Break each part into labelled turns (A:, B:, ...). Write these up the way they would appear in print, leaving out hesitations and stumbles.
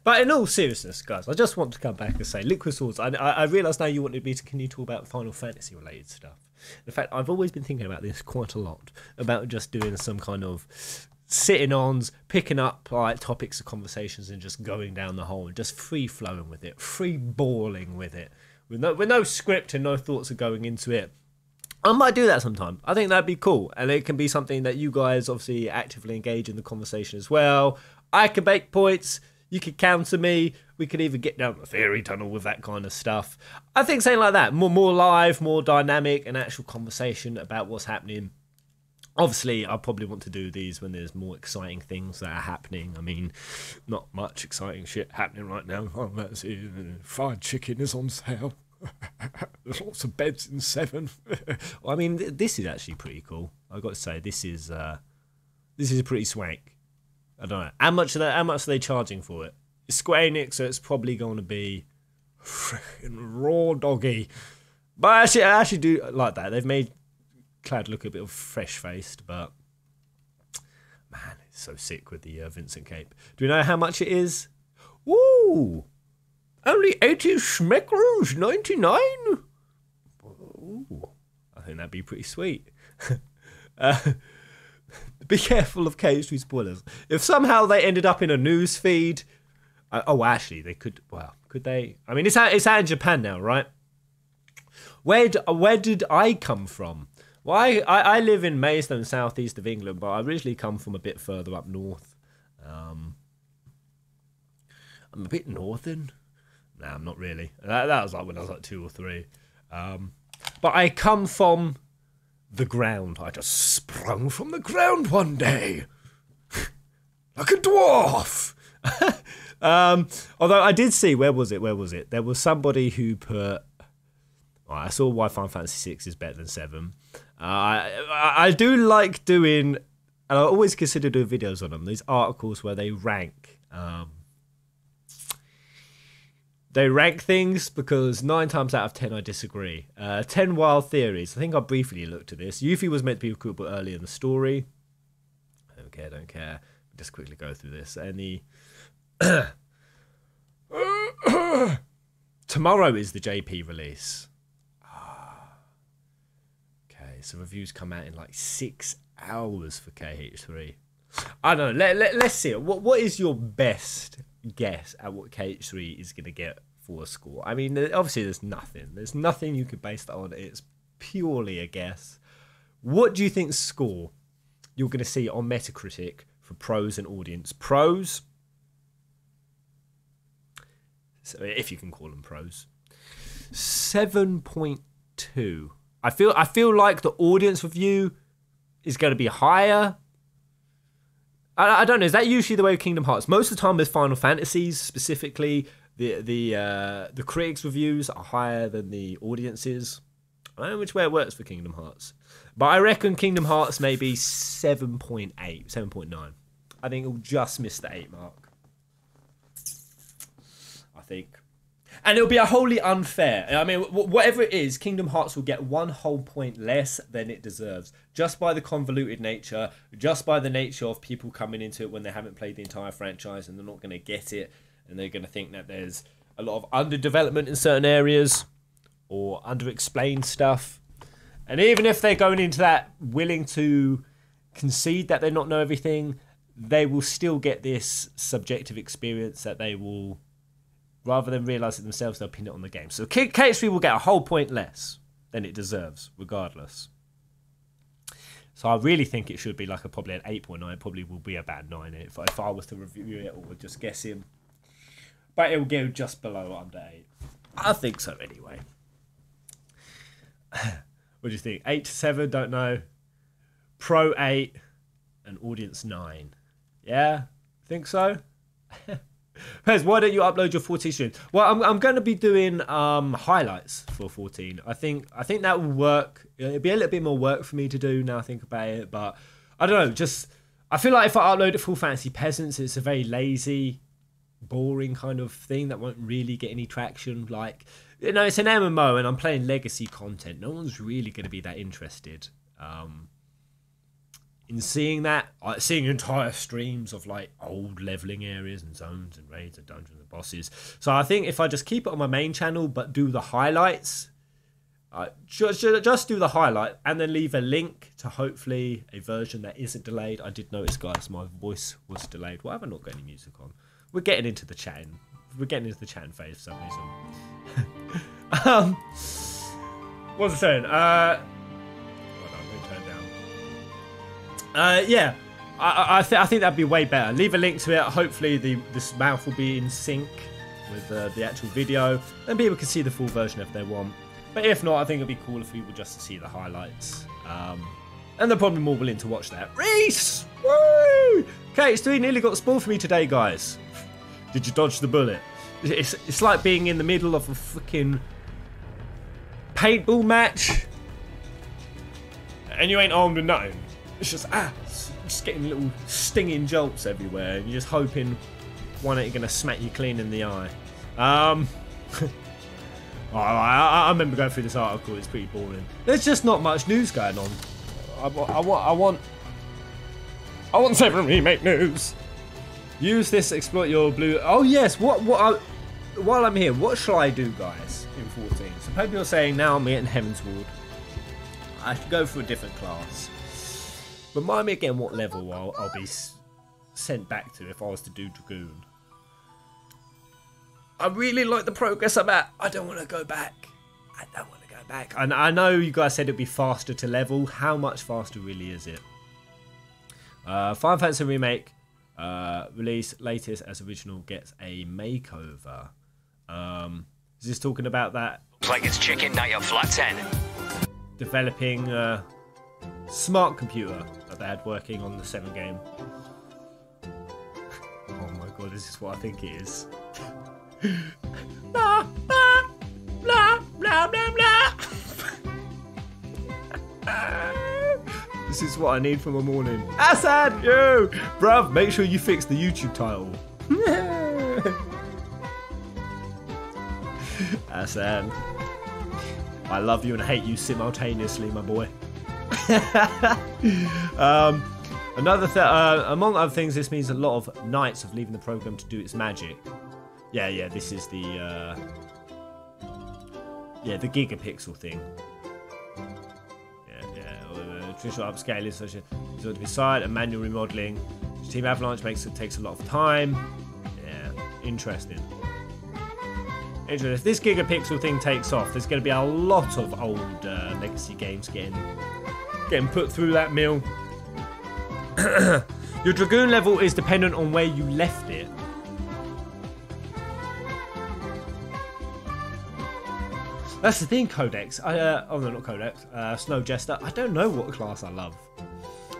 A: But in all seriousness, guys, I just want to come back and say, Liquid Swords, I realise now you wanted me to continue to talk about Final Fantasy related stuff. In fact, I've always been thinking about this quite a lot, about just doing some kind of sitting-ons, picking up like topics of conversations and just going down the hole and just free-flowing with it, free-balling with it, with no script and no thoughts of going into it. I might do that sometime. I think that'd be cool. And it can be something that you guys obviously actively engage in the conversation as well. I can make points. You could counter me. We could even get down the theory tunnel with that kind of stuff. I think something like that. More live, more dynamic, an actual conversation about what's happening. Obviously, I probably want to do these when there's more exciting things that are happening. I mean, not much exciting shit happening right now. Oh, that's it. Fried chicken is on sale. There's lots of beds in 7. I mean, this is actually pretty cool. I've got to say, this is pretty swank. I don't know how much are they charging for it. It's Square Enix, so it's probably going to be freaking raw doggy. But I actually do like that. They've made Cloud look a bit fresh faced, but man, it's so sick with the Vincent cape. Do we know how much it is? Woo! Only 80 schmeckers, 99. Ooh, I think that'd be pretty sweet. Be careful of KH3 spoilers. If somehow they ended up in a news feed, actually they could. Well, could they? I mean, it's out in Japan now, right? Where did I come from? Well, I live in Maidstone, southeast of England, but I originally come from a bit further up north. I'm a bit northern. No, I'm not really. That was like when I was like 2 or 3. But I come from the ground. I just sprung from the ground one day. Like a dwarf. Although I did see, where was it? There was somebody who put... I saw why Final Fantasy 6 is better than 7. I do like doing... And I always consider doing videos on them. These articles where they rank... They rank things because 9 times out of 10 I disagree. 10 wild theories. I think I briefly looked at this. Yuffie was meant to be recruitable early in the story. Don't care. Just quickly go through this. And the tomorrow is the JP release. Okay, so reviews come out in like 6 hours for KH3. I don't know. Let's see it. What is your best guess at what KH3 is going to get for a score? I mean, obviously there's nothing. There's nothing you could base that on. It's purely a guess. What do you think score you're going to see on Metacritic for pros and audience? Pros, so if you can call them pros, 7.2. I feel like the audience review is going to be higher. I don't know. Is that usually the way with Kingdom Hearts? Most of the time with Final Fantasies specifically, the critics' reviews are higher than the audiences. I don't know which way it works for Kingdom Hearts. But I reckon Kingdom Hearts may be 7.8, 7.9. I think it'll just miss the 8 mark. I think. And it'll be a wholly unfair. I mean, whatever it is, Kingdom Hearts will get 1 whole point less than it deserves. Just by the convoluted nature, just by the nature of people coming into it when they haven't played the entire franchise and they're not going to get it. And they're going to think that there's a lot of underdevelopment in certain areas or underexplained stuff. And even if they're going into that willing to concede that they not know everything, they will still get this subjective experience that they will... Rather than realise it themselves, they'll pin it on the game. So KH3 will get a whole point less than it deserves, regardless. So I really think it should be like probably an 8.9. It probably will be about 9 if I was to review it or just guess him. But it will go just below under 8. I think so anyway. What do you think? 8 to 7, don't know. Pro 8 and audience 9. Yeah? Think so? Pez, why don't you upload your 14 streams? Well, I'm going to be doing highlights for 14. I think that will work. It'll be a little bit more work for me to do now I think about it, but I don't know. Just I feel like if I upload it full Fantasy Peasants, it's a very lazy, boring kind of thing that won't really get any traction. Like, you know, it's an MMO and I'm playing legacy content. No one's really going to be that interested. in seeing that, seeing entire streams of like old leveling areas and zones and raids and dungeons and bosses. So I think if I just keep it on my main channel but do the highlights, just do the highlight and then leave a link to hopefully a version that isn't delayed. I did notice, guys, my voice was delayed. Why have I not got any music on? We're getting into the chatting. We're getting into the chatting phase for some reason. What was I saying? Yeah, I think that'd be way better. Leave a link to it. Hopefully this mouth will be in sync with the actual video, and people can see the full version if they want. But if not, I think it'd be cool if people just to see the highlights. And they're probably more willing to watch that. Reese! Woo! Okay, it's nearly got spoiled for me today, guys. Did you dodge the bullet? It's like being in the middle of a freaking paintball match, and you ain't armed with nothing. It's just getting little stinging jolts everywhere, and you're just hoping one ain't gonna smack you clean in the eye. I remember going through this article. It's pretty boring. There's just not much news going on. I want 7 Remake news. Use this, exploit your blue. Oh yes. While I'm here, what shall I do, guys? In 14. So people are saying now I'm getting Heavensward. I should go for a different class. Remind me again what level I'll be sent back to if I was to do Dragoon. I really like the progress I'm at. I don't want to go back. And I know you guys said it'd be faster to level. How much faster really is it? Final Fantasy Remake release latest as original gets a makeover. Is this talking about that?
B: Looks like it's chicken, not your flat 10.
A: Developing smart computer that they had working on the 7 game. Oh my god, this is what I think it is. Blah, blah, blah, blah, blah, blah. This is what I need for my morning. Assad, yo! Bruv, make sure you fix the YouTube title. Assad, I love you and hate you simultaneously, my boy. Among other things, this means a lot of nights of leaving the program to do its magic. Yeah, this is the gigapixel thing. Traditional upscaling such as to be side and manual remodeling. Team Avalanche takes a lot of time. Yeah, interesting. If this gigapixel thing takes off, there's going to be a lot of old legacy games getting put through that mill. Your Dragoon level is dependent on where you left it. That's the thing, Codex. Oh no, not Codex. Snow Jester. I don't know what class I love.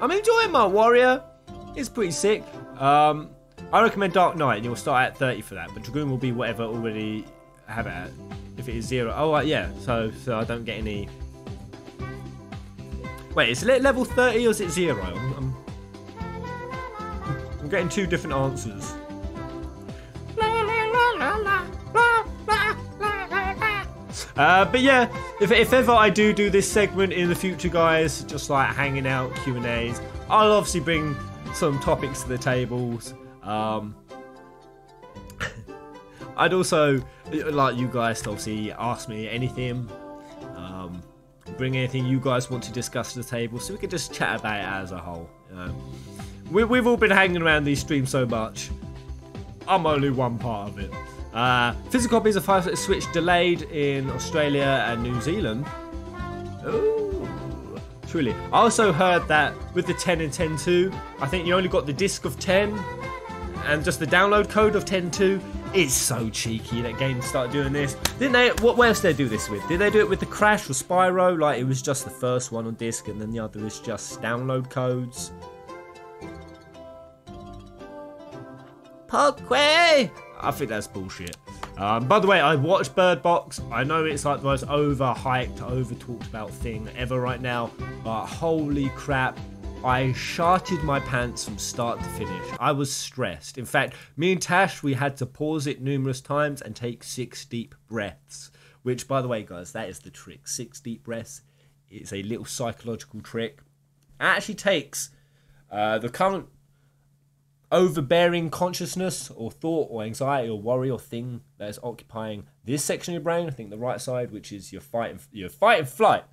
A: I'm enjoying my warrior. It's pretty sick. I recommend Dark Knight, and you'll start at 30 for that. But Dragoon will be whatever already have it at. If it is 0. Oh, right, yeah. So I don't get any. Wait, is it level 30 or is it 0? I'm getting 2 different answers. But yeah, if ever I do this segment in the future, guys, just like hanging out, Q&As, I'll obviously bring some topics to the tables. I'd also like you guys to obviously ask me anything, bring anything you guys want to discuss to the table, so we could just chat about it as a whole. We've all been hanging around these streams so much. I'm only one part of it. Physical copies of 5 Switch delayed in Australia and New Zealand. Ooh, truly. I also heard that with the 10 and 10.2, I think you only got the disc of 10 and just the download code of 10.2. It's so cheeky that games started doing this. Didn't they? What else did they do this with? Did they do it with the Crash or Spyro? Like it was just the first one on disc and then the other is just download codes. Parkway! I think that's bullshit. By the way, I watched Bird Box. I know it's like the most overhyped, over-talked about thing ever right now, but holy crap, I sharted my pants from start to finish. I was stressed. In fact, me and Tash, we had to pause it numerous times and take 6 deep breaths, which, by the way, guys, that is the trick. 6 deep breaths. It's a little psychological trick. It actually takes The current overbearing consciousness or thought or anxiety or worry or thing that is occupying this section of your brain, I think the right side, which is your fight and flight,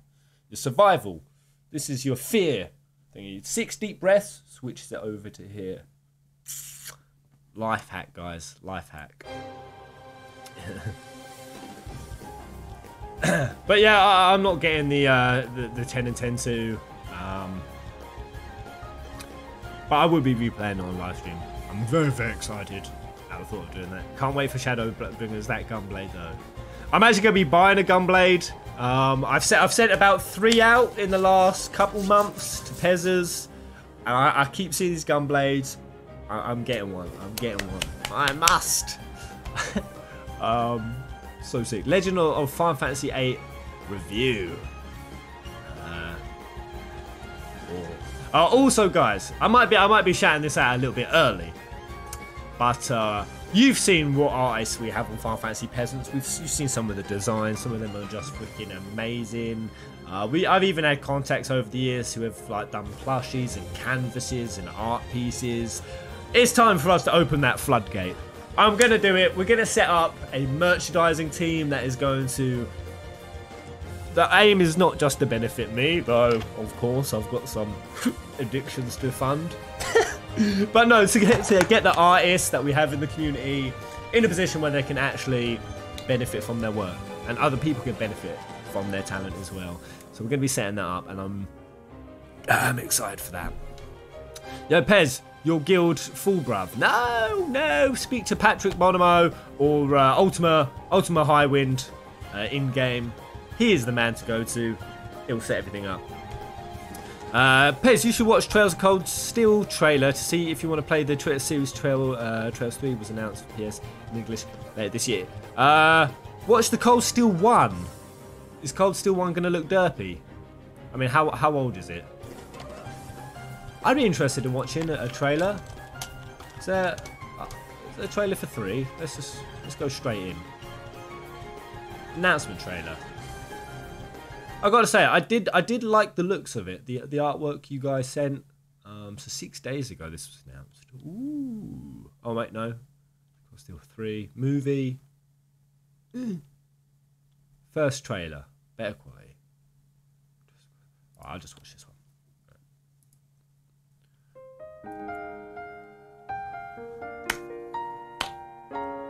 A: your survival. This is your fear. I think 6 deep breaths, switches it over to here. Life hack, guys. Life hack. But yeah, I'm not getting the 10 and 10 2. But I will be replaying it on live stream. I'm very, very excited at the thought of doing that. Can't wait for Shadowbringers, that Gunblade though. I'm actually going to be buying a Gunblade. I've sent about 3 out in the last couple months to Pezzers. And I keep seeing these Gunblades. I'm getting one. I'm getting one. I must. So sick. Legend of Final Fantasy VIII review. Also, guys, I might be shouting this out a little bit early, but you've seen what artists we have on Final Fantasy Peasants. You've seen some of the designs. Some of them are just freaking amazing. I've even had contacts over the years who have like done plushies and canvases and art pieces. It's time for us to open that floodgate. I'm going to do it. We're going to set up a merchandising team that is going to... The aim is not just to benefit me, though, of course, I've got some addictions to fund. But no, to get the artists that we have in the community in a position where they can actually benefit from their work. And other people can benefit from their talent as well. So we're going to be setting that up, and I'm excited for that. Yo, Pez, your guild full, bruv. No, speak to Patrick Bonomo or Ultima Highwind in-game. He is the man to go to. He'll set everything up. Pez, you should watch Trails of Cold Steel trailer to see if you want to play the series Trails 3 was announced for PS in English later this year. Watch the Cold Steel 1. Is Cold Steel 1 going to look derpy? I mean, how old is it? I'd be interested in watching a trailer. Is there a trailer for 3? Let's go straight in. Announcement trailer. I gotta say, I did like the looks of it. The artwork you guys sent. So 6 days ago this was announced. Ooh. Oh wait, no. Still 3 movie. First trailer, better quality. I'll just watch this one.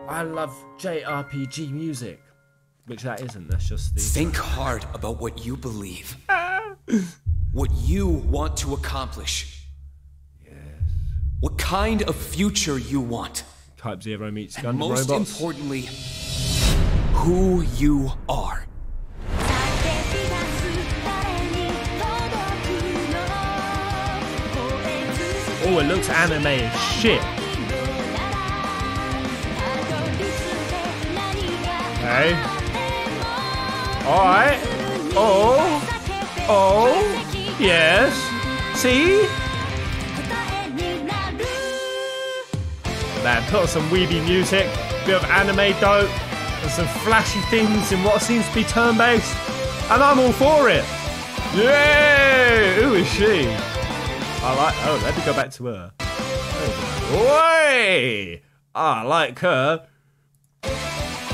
A: I love JRPG music. Which that isn't, that's just the...
C: Think hard about what you believe. What you want to accomplish.
A: Yes.
C: What kind of future you want.
A: Type 0 meets Gundam
C: and most
A: robots.
C: Importantly, who you are.
A: Oh, it looks anime as shit. Okay. Alright. Oh. Yes. See? Man, put on some weeby music, bit of anime dope, and some flashy things in what seems to be turn-based. And I'm all for it. Yay! Who is she? Oh, let me go back to her. Oi! I like her.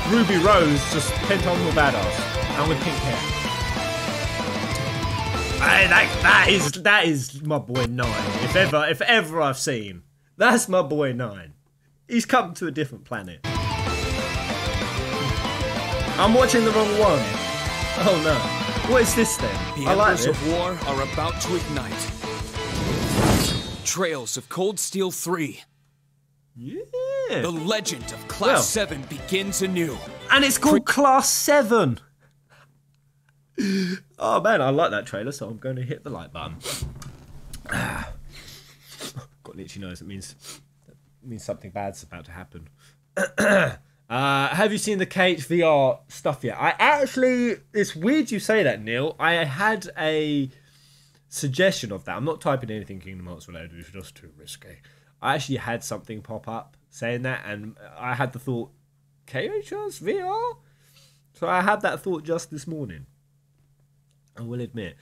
A: Ruby Rose, just pentagonal badass. And with pink hair. Hey, that is my boy 9. If ever I've seen. That's my boy 9. He's come to a different planet. I'm watching the wrong one. Oh no. What is this then?
C: The
A: I like
C: embers
A: this.
C: of war are about to ignite. Trails of Cold Steel 3.
A: Yeah.
C: The legend of Class 7 begins anew.
A: And it's called Class 7. Oh man, I like that trailer, so I'm going to hit the like button. Got an itchy nose. It means something bad's about to happen. Have you seen the KHVR stuff yet? It's weird you say that, Neil. I had a suggestion of that. I'm not typing anything Kingdom Hearts related. It's just too risky. I actually had something pop up saying that, and I had the thought, KHS VR? So I had that thought just this morning. I will admit.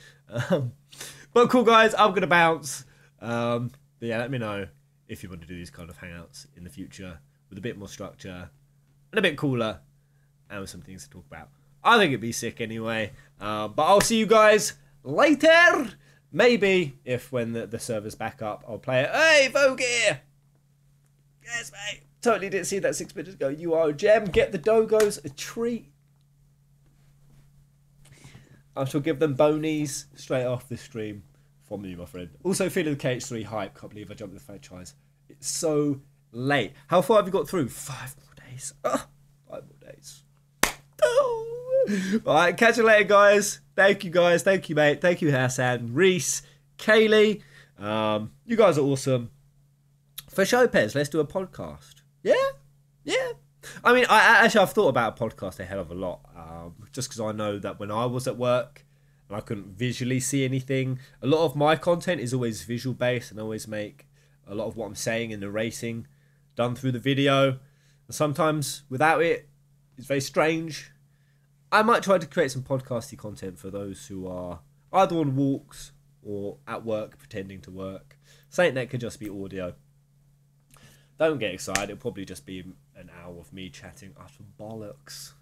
A: But cool, guys, I'm going to bounce. But yeah, let me know if you want to do these kind of hangouts in the future with a bit more structure and a bit cooler and with some things to talk about. I think it'd be sick anyway. But I'll see you guys later. Maybe if when the server's back up, I'll play it. Hey, Vogear! Yes, mate. Totally didn't see that 6 minutes ago. You are a gem. Get the dogos a treat. I shall give them bonies straight off the stream from you, my friend. Also feeling the KH3 hype. Can't believe I jumped the franchise. It's so late. How far have you got through? 5 more days. 5 more days. Oh. Alright, catch you later, guys. Thank you, guys. Thank you, mate. Thank you, Hassan, Reese, Kaylee. You guys are awesome. For Showpez, let's do a podcast. Yeah? Yeah. I mean, I've thought about a podcast a hell of a lot. Just because I know that when I was at work and I couldn't visually see anything, a lot of my content is always visual based, and I always make a lot of what I'm saying in the racing done through the video. And sometimes without it, it's very strange. I might try to create some podcasty content for those who are either on walks or at work pretending to work. Something that could just be audio. Don't get excited. It'll probably just be an hour of me chatting utter bollocks.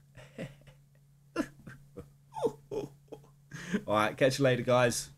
A: Alright, catch you later, guys.